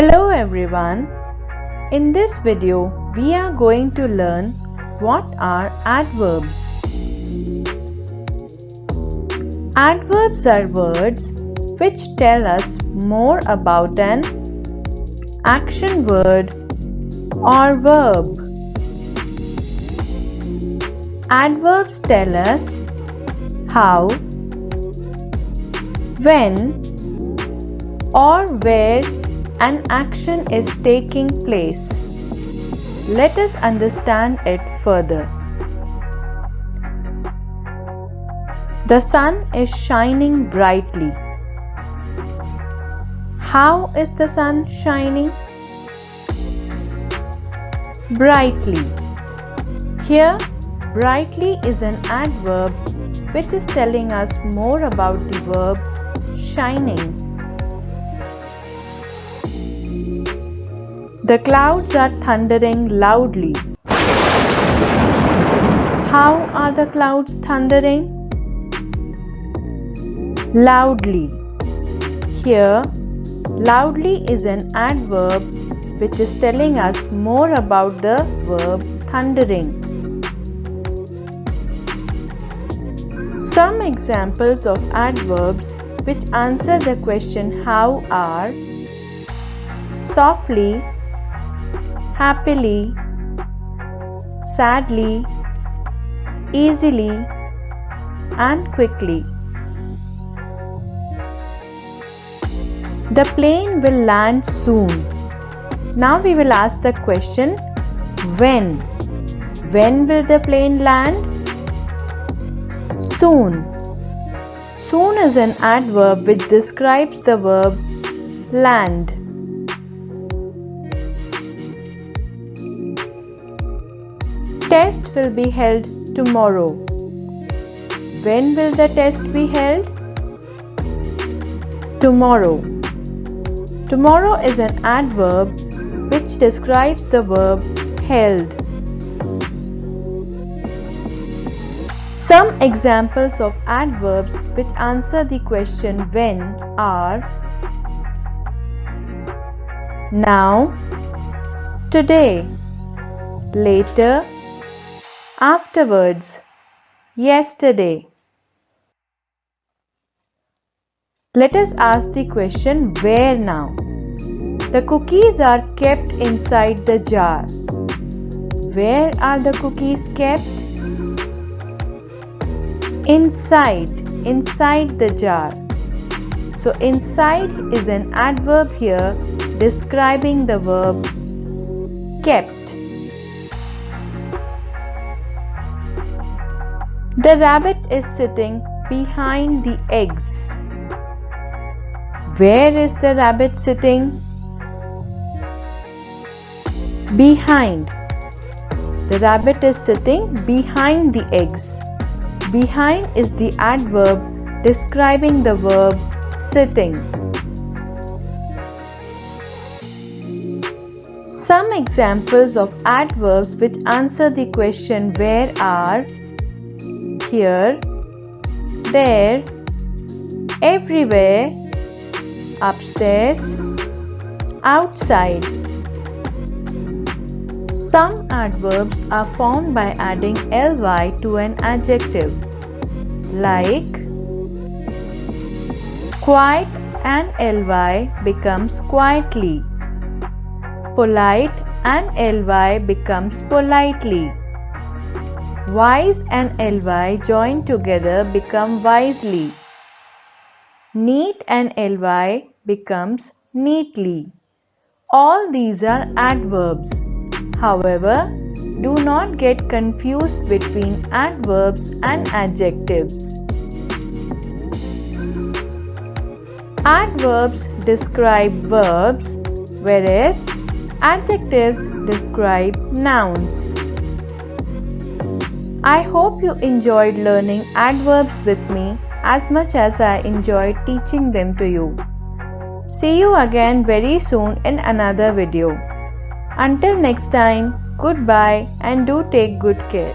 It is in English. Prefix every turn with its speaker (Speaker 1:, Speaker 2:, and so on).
Speaker 1: Hello everyone. In this video, we are going to learn what are adverbs. Adverbs are words which tell us more about an action word or verb. Adverbs tell us how, when, or where an action is taking place. Let us understand it further. The sun is shining brightly. How is the sun shining? Brightly. Here, brightly is an adverb which is telling us more about the verb shining. The clouds are thundering loudly. How are the clouds thundering? Loudly. Here, loudly is an adverb which is telling us more about the verb thundering. Some examples of adverbs which answer the question how are softly, happily, sadly, easily, and quickly. The plane will land soon. Now we will ask the question when. When will the plane land? Soon. Soon is an adverb which describes the verb land. Test will be held tomorrow. When will the test be held? Tomorrow. Tomorrow is an adverb which describes the verb held. Some examples of adverbs which answer the question when are now, today, later, afterwards, yesterday. Let us ask the question where now. The cookies are kept inside the jar. Where are the cookies kept? Inside the jar. So inside is an adverb here describing the verb kept. The rabbit is sitting behind the eggs. Where is the rabbit sitting? Behind. The rabbit is sitting behind the eggs. Behind is the adverb describing the verb sitting. Some examples of adverbs which answer the question where are here, there, everywhere, upstairs, outside. Some adverbs are formed by adding ly to an adjective, like quiet and ly becomes quietly. Polite and ly becomes politely. Wise and ly joined together become wisely. Neat and ly becomes neatly. All these are adverbs. However, do not get confused between adverbs and adjectives. Adverbs describe verbs, whereas adjectives describe nouns. I hope you enjoyed learning adverbs with me as much as I enjoyed teaching them to you. See you again very soon in another video. Until next time, goodbye and do take good care.